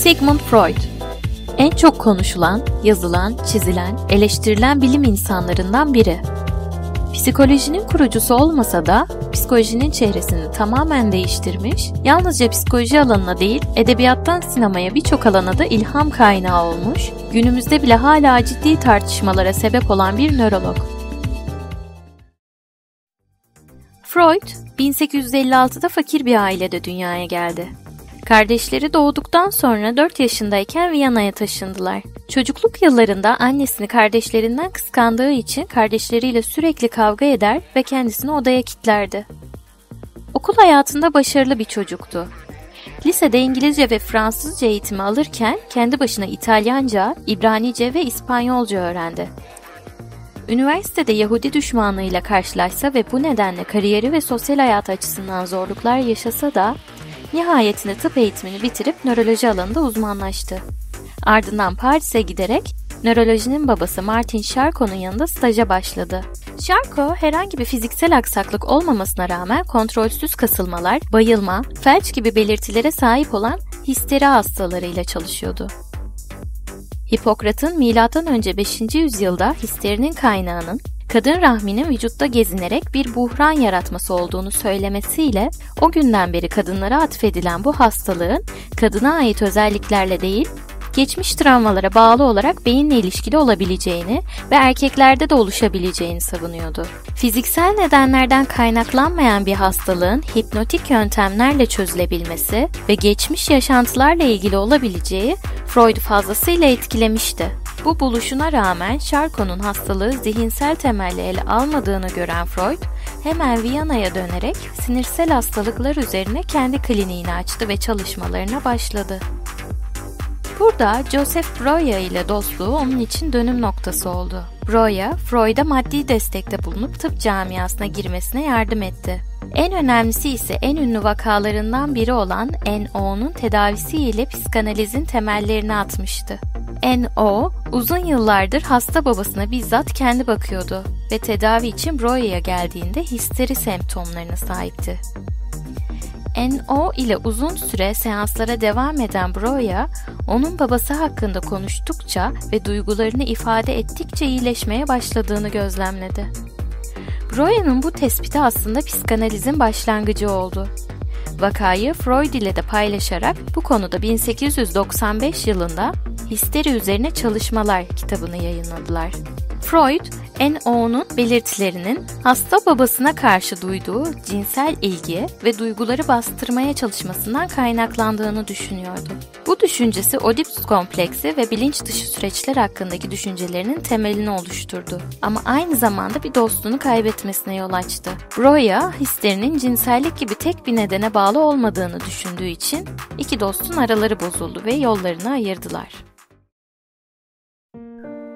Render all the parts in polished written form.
Sigmund Freud, en çok konuşulan, yazılan, çizilen, eleştirilen bilim insanlarından biri. Psikolojinin kurucusu olmasa da psikolojinin çehresini tamamen değiştirmiş, yalnızca psikoloji alanına değil, edebiyattan sinemaya birçok alana da ilham kaynağı olmuş, günümüzde bile hala ciddi tartışmalara sebep olan bir nörolog. Freud, 1856'da fakir bir ailede dünyaya geldi. Kardeşleri doğduktan sonra 4 yaşındayken Viyana'ya taşındılar. Çocukluk yıllarında annesini kardeşlerinden kıskandığı için kardeşleriyle sürekli kavga eder ve kendisini odaya kilitlerdi. Okul hayatında başarılı bir çocuktu. Lisede İngilizce ve Fransızca eğitimi alırken kendi başına İtalyanca, İbranice ve İspanyolca öğrendi. Üniversitede Yahudi düşmanlığıyla karşılaşsa ve bu nedenle kariyeri ve sosyal hayatı açısından zorluklar yaşasa da nihayetinde tıp eğitimini bitirip nöroloji alanında uzmanlaştı. Ardından Paris'e giderek nörolojinin babası Martin Charcot'un yanında staja başladı. Charcot herhangi bir fiziksel aksaklık olmamasına rağmen kontrolsüz kasılmalar, bayılma, felç gibi belirtilere sahip olan histeri hastalarıyla çalışıyordu. Hipokrat'ın M.Ö. 5. yüzyılda histerinin kaynağının kadın rahminin vücutta gezinerek bir buhran yaratması olduğunu söylemesiyle o günden beri kadınlara atfedilen bu hastalığın kadına ait özelliklerle değil, geçmiş travmalara bağlı olarak beyinle ilişkili olabileceğini ve erkeklerde de oluşabileceğini savunuyordu. Fiziksel nedenlerden kaynaklanmayan bir hastalığın hipnotik yöntemlerle çözülebilmesi ve geçmiş yaşantılarla ilgili olabileceği Freud'u fazlasıyla etkilemişti. Bu buluşuna rağmen Charcot'un hastalığı zihinsel temelli ele almadığını gören Freud, hemen Viyana'ya dönerek sinirsel hastalıklar üzerine kendi kliniğini açtı ve çalışmalarına başladı. Burada Joseph Breuer ile dostluğu onun için dönüm noktası oldu. Breuer, Freud'a maddi destekte bulunup tıp camiasına girmesine yardım etti. En önemlisi ise en ünlü vakalarından biri olan NO'nun tedavisiyle psikanalizin temellerini atmıştı. NO, uzun yıllardır hasta babasına bizzat kendi bakıyordu ve tedavi için Breuer'e geldiğinde histeri semptomlarına sahipti. NO ile uzun süre seanslara devam eden Breuer, onun babası hakkında konuştukça ve duygularını ifade ettikçe iyileşmeye başladığını gözlemledi. Breuer'ın bu tespiti aslında psikanalizin başlangıcı oldu. Vakayı Freud ile de paylaşarak bu konuda 1895 yılında Histeri Üzerine Çalışmalar kitabını yayınladılar. Freud, NO'nun belirtilerinin hasta babasına karşı duyduğu cinsel ilgi ve duyguları bastırmaya çalışmasından kaynaklandığını düşünüyordu. Bu düşüncesi Oedipus kompleksi ve bilinç dışı süreçler hakkındaki düşüncelerinin temelini oluşturdu. Ama aynı zamanda bir dostunu kaybetmesine yol açtı. Breuer, histerinin cinsellik gibi tek bir nedene bağlı olmadığını düşündüğü için iki dostun araları bozuldu ve yollarını ayırdılar.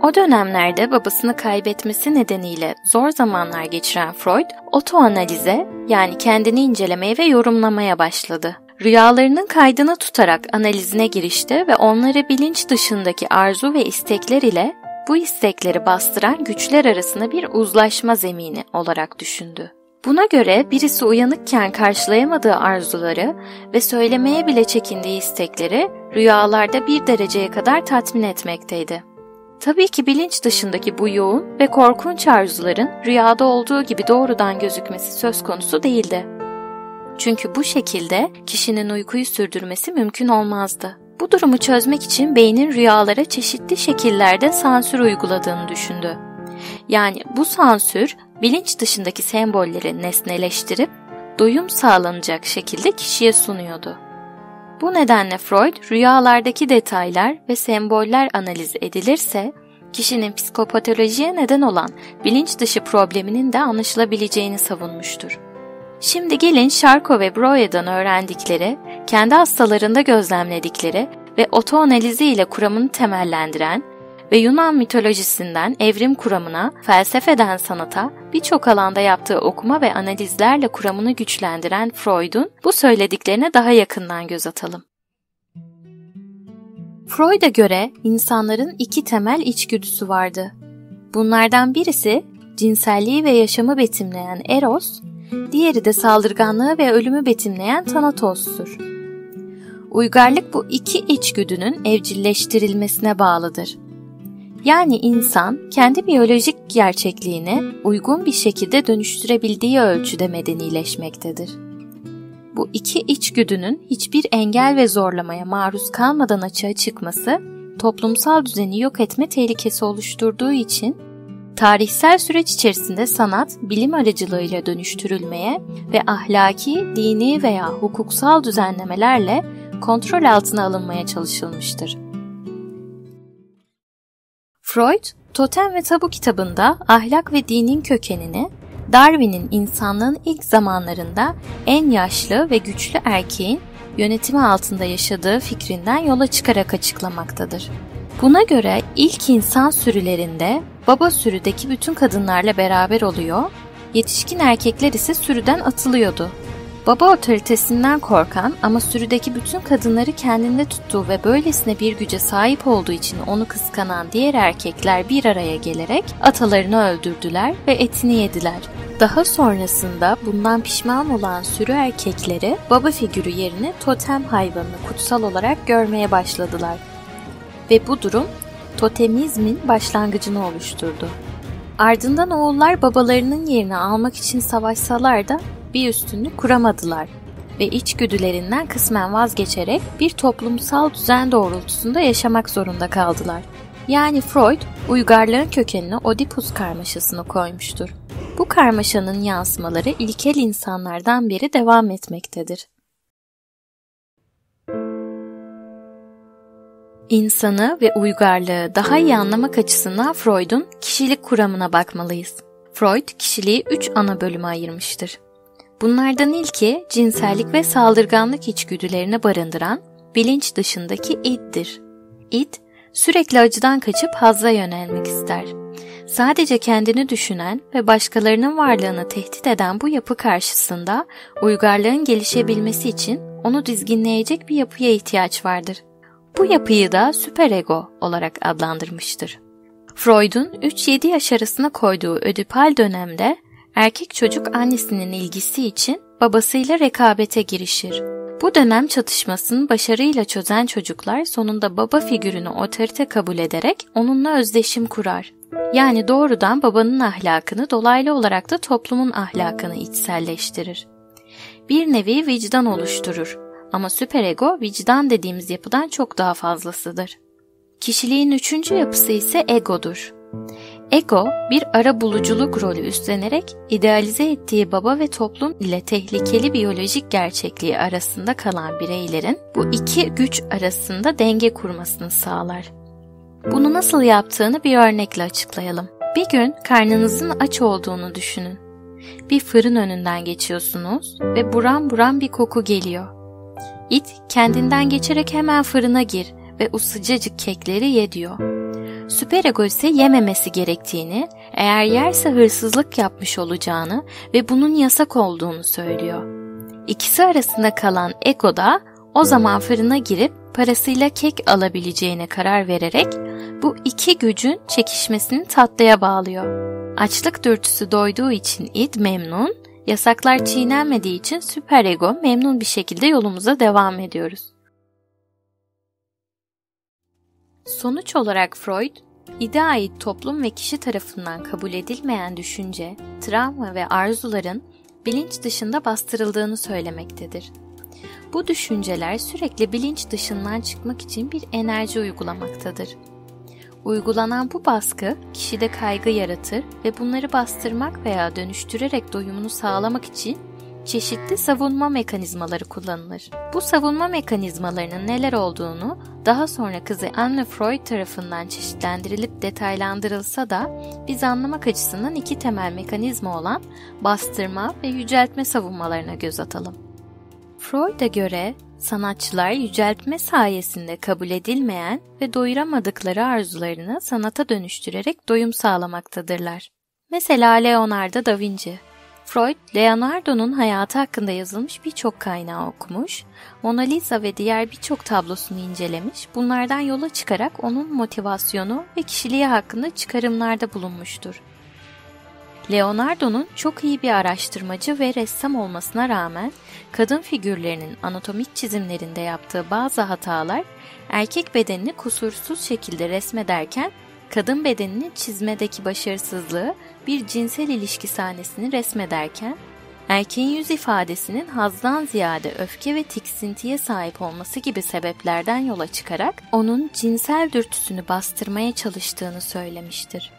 O dönemlerde babasını kaybetmesi nedeniyle zor zamanlar geçiren Freud, otoanalize yani kendini incelemeye ve yorumlamaya başladı. Rüyalarının kaydını tutarak analizine girişti ve onları bilinç dışındaki arzu ve istekler ile bu istekleri bastıran güçler arasında bir uzlaşma zemini olarak düşündü. Buna göre birisi uyanıkken karşılayamadığı arzuları ve söylemeye bile çekindiği istekleri rüyalarda bir dereceye kadar tatmin etmekteydi. Tabii ki bilinç dışındaki bu yoğun ve korkunç arzuların rüyada olduğu gibi doğrudan gözükmesi söz konusu değildi. Çünkü bu şekilde kişinin uykuyu sürdürmesi mümkün olmazdı. Bu durumu çözmek için beynin rüyalara çeşitli şekillerde sansür uyguladığını düşündü. Yani bu sansür bilinç dışındaki sembolleri nesneleştirip doyum sağlanacak şekilde kişiye sunuyordu. Bu nedenle Freud, rüyalardaki detaylar ve semboller analiz edilirse, kişinin psikopatolojiye neden olan bilinç dışı probleminin de anlaşılabileceğini savunmuştur. Şimdi gelin Charcot ve Breuer'dan öğrendikleri, kendi hastalarında gözlemledikleri ve otoanalizi ile kuramını temellendiren ve Yunan mitolojisinden evrim kuramına, felsefeden sanata, birçok alanda yaptığı okuma ve analizlerle kuramını güçlendiren Freud'un bu söylediklerine daha yakından göz atalım. Freud'a göre insanların iki temel içgüdüsü vardı. Bunlardan birisi cinselliği ve yaşamı betimleyen Eros, diğeri de saldırganlığı ve ölümü betimleyen Thanatos'tur. Uygarlık bu iki içgüdünün evcilleştirilmesine bağlıdır. Yani insan kendi biyolojik gerçekliğini uygun bir şekilde dönüştürebildiği ölçüde medenileşmektedir. Bu iki içgüdünün hiçbir engel ve zorlamaya maruz kalmadan açığa çıkması, toplumsal düzeni yok etme tehlikesi oluşturduğu için tarihsel süreç içerisinde sanat, bilim aracılığıyla dönüştürülmeye ve ahlaki, dini veya hukuksal düzenlemelerle kontrol altına alınmaya çalışılmıştır. Freud, Totem ve Tabu kitabında ahlak ve dinin kökenini, Darwin'in insanlığın ilk zamanlarında en yaşlı ve güçlü erkeğin yönetimi altında yaşadığı fikrinden yola çıkarak açıklamaktadır. Buna göre ilk insan sürülerinde baba sürüdeki bütün kadınlarla beraber oluyor, yetişkin erkekler ise sürüden atılıyordu. Baba otoritesinden korkan ama sürüdeki bütün kadınları kendinde tuttuğu ve böylesine bir güce sahip olduğu için onu kıskanan diğer erkekler bir araya gelerek atalarını öldürdüler ve etini yediler. Daha sonrasında bundan pişman olan sürü erkekleri baba figürü yerine totem hayvanını kutsal olarak görmeye başladılar. Ve bu durum totemizmin başlangıcını oluşturdu. Ardından oğullar babalarının yerini almak için savaşsalar da bir üstünlük kuramadılar ve içgüdülerinden kısmen vazgeçerek bir toplumsal düzen doğrultusunda yaşamak zorunda kaldılar. Yani Freud, uygarlığın kökenine Oedipus karmaşasını koymuştur. Bu karmaşanın yansımaları ilkel insanlardan beri devam etmektedir. İnsanı ve uygarlığı daha iyi anlamak açısından Freud'un kişilik kuramına bakmalıyız. Freud, kişiliği 3 ana bölüme ayırmıştır. Bunlardan ilki cinsellik ve saldırganlık içgüdülerini barındıran bilinç dışındaki id'dir. İd, sürekli acıdan kaçıp hazza yönelmek ister. Sadece kendini düşünen ve başkalarının varlığını tehdit eden bu yapı karşısında uygarlığın gelişebilmesi için onu dizginleyecek bir yapıya ihtiyaç vardır. Bu yapıyı da süperego olarak adlandırmıştır. Freud'un 3-7 yaş arasına koyduğu ödipal dönemde erkek çocuk annesinin ilgisi için babasıyla rekabete girişir. Bu dönem çatışmasını başarıyla çözen çocuklar sonunda baba figürünü otorite kabul ederek onunla özdeşim kurar. Yani doğrudan babanın ahlakını, dolaylı olarak da toplumun ahlakını içselleştirir. Bir nevi vicdan oluşturur ama süperego vicdan dediğimiz yapıdan çok daha fazlasıdır. Kişiliğin 3. yapısı ise egodur. Ego, bir arabuluculuk rolü üstlenerek idealize ettiği baba ve toplum ile tehlikeli biyolojik gerçekliği arasında kalan bireylerin bu iki güç arasında denge kurmasını sağlar. Bunu nasıl yaptığını bir örnekle açıklayalım. Bir gün karnınızın aç olduğunu düşünün. Bir fırın önünden geçiyorsunuz ve buram buram bir koku geliyor. İt kendinden geçerek hemen fırına gir ve o sıcacık kekleri ye diyor. Süperego ise yememesi gerektiğini, eğer yerse hırsızlık yapmış olacağını ve bunun yasak olduğunu söylüyor. İkisi arasında kalan ego da o zaman fırına girip parasıyla kek alabileceğine karar vererek bu iki gücün çekişmesini tatlıya bağlıyor. Açlık dürtüsü doyduğu için id memnun, yasaklar çiğnenmediği için süperego memnun bir şekilde yolumuza devam ediyoruz. Sonuç olarak Freud, ide ait toplum ve kişi tarafından kabul edilmeyen düşünce, travma ve arzuların bilinç dışında bastırıldığını söylemektedir. Bu düşünceler sürekli bilinç dışından çıkmak için bir enerji uygulamaktadır. Uygulanan bu baskı kişide kaygı yaratır ve bunları bastırmak veya dönüştürerek doyumunu sağlamak için çeşitli savunma mekanizmaları kullanılır. Bu savunma mekanizmalarının neler olduğunu daha sonra kızı Anne Freud tarafından çeşitlendirilip detaylandırılsa da biz anlamak açısından iki temel mekanizma olan bastırma ve yüceltme savunmalarına göz atalım. Freud'a göre sanatçılar yüceltme sayesinde kabul edilmeyen ve doyuramadıkları arzularını sanata dönüştürerek doyum sağlamaktadırlar. Mesela Leonardo da Vinci. Freud, Leonardo'nun hayatı hakkında yazılmış birçok kaynağı okumuş, Mona Lisa ve diğer birçok tablosunu incelemiş, bunlardan yola çıkarak onun motivasyonu ve kişiliği hakkında çıkarımlarda bulunmuştur. Leonardo'nun çok iyi bir araştırmacı ve ressam olmasına rağmen kadın figürlerinin anatomik çizimlerinde yaptığı bazı hatalar erkek bedenini kusursuz şekilde resmederken kadın bedenini çizmedeki başarısızlığı bir cinsel ilişki sahnesini resmederken erkeğin yüz ifadesinin hazdan ziyade öfke ve tiksintiye sahip olması gibi sebeplerden yola çıkarak onun cinsel dürtüsünü bastırmaya çalıştığını söylemiştir.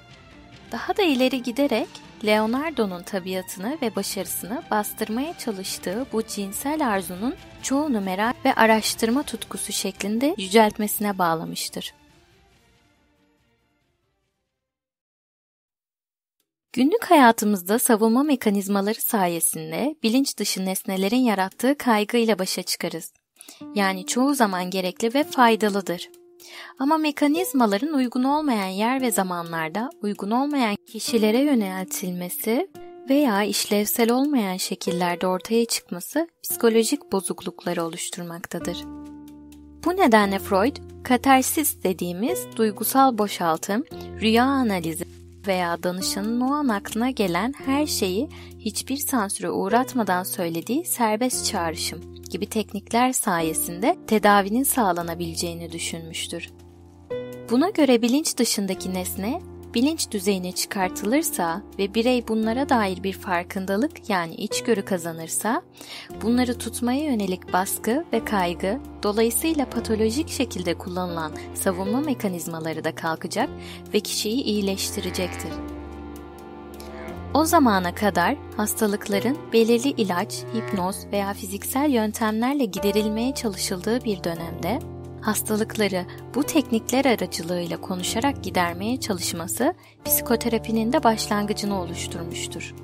Daha da ileri giderek Leonardo'nun tabiatını ve başarısını bastırmaya çalıştığı bu cinsel arzunun çoğunu merak ve araştırma tutkusu şeklinde yüceltmesine bağlamıştır. Günlük hayatımızda savunma mekanizmaları sayesinde bilinç dışı nesnelerin yarattığı kaygıyla başa çıkarız. Yani çoğu zaman gerekli ve faydalıdır. Ama mekanizmaların uygun olmayan yer ve zamanlarda uygun olmayan kişilere yöneltilmesi veya işlevsel olmayan şekillerde ortaya çıkması psikolojik bozuklukları oluşturmaktadır. Bu nedenle Freud, katarsis dediğimiz duygusal boşaltım, rüya analizi veya danışanın o an aklına gelen her şeyi hiçbir sansüre uğratmadan söylediği serbest çağrışım gibi teknikler sayesinde tedavinin sağlanabileceğini düşünmüştür. Buna göre bilinç dışındaki nesne, bilinç düzeyine çıkartılırsa ve birey bunlara dair bir farkındalık yani içgörü kazanırsa, bunları tutmaya yönelik baskı ve kaygı, dolayısıyla patolojik şekilde kullanılan savunma mekanizmaları da kalkacak ve kişiyi iyileştirecektir. O zamana kadar hastalıkların belirli ilaç, hipnoz veya fiziksel yöntemlerle giderilmeye çalışıldığı bir dönemde, hastalıkları bu teknikler aracılığıyla konuşarak gidermeye çalışması psikoterapinin de başlangıcını oluşturmuştur.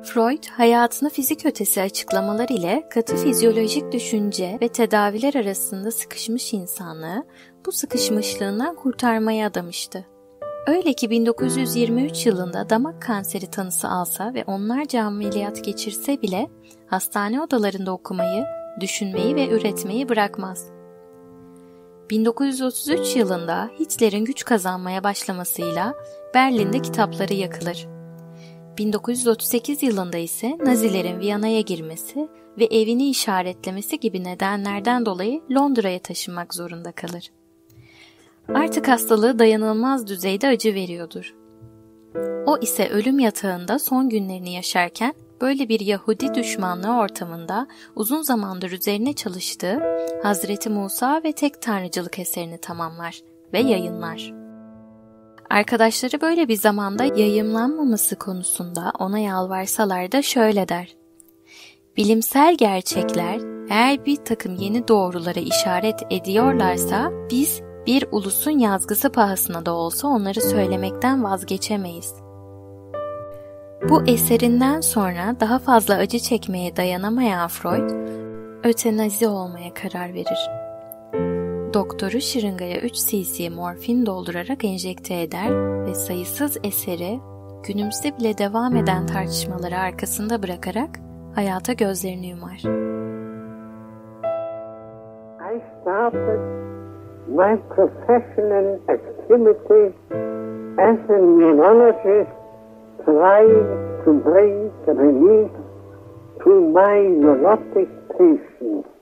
Freud, hayatını fizik ötesi açıklamalar ile katı fizyolojik düşünce ve tedaviler arasında sıkışmış insanlığı bu sıkışmışlığından kurtarmaya adamıştı. Öyle ki 1923 yılında damak kanseri tanısı alsa ve onlarca ameliyat geçirse bile hastane odalarında okumayı, düşünmeyi ve üretmeyi bırakmaz. 1933 yılında Hitler'in güç kazanmaya başlamasıyla Berlin'de kitapları yakılır. 1938 yılında ise Nazilerin Viyana'ya girmesi ve evini işaretlemesi gibi nedenlerden dolayı Londra'ya taşınmak zorunda kalır. Artık hastalığı dayanılmaz düzeyde acı veriyordur. O ise ölüm yatağında son günlerini yaşarken böyle bir Yahudi düşmanlığı ortamında uzun zamandır üzerine çalıştığı Hazreti Musa ve Tek Tanrıcılık eserini tamamlar ve yayınlar. Arkadaşları böyle bir zamanda yayımlanmaması konusunda ona yalvarsalar da şöyle der: bilimsel gerçekler eğer bir takım yeni doğrulara işaret ediyorlarsa biz bir ulusun yazgısı pahasına da olsa onları söylemekten vazgeçemeyiz. Bu eserinden sonra daha fazla acı çekmeye dayanamayan Freud, ötenazi olmaya karar verir. Doktoru şırıngaya 3 cc morfin doldurarak enjekte eder ve sayısız eseri günümüzde bile devam eden tartışmaları arkasında bırakarak hayata gözlerini yumar. I started my professional activity as a neurologist, trying to bring relief to my neurotic patients.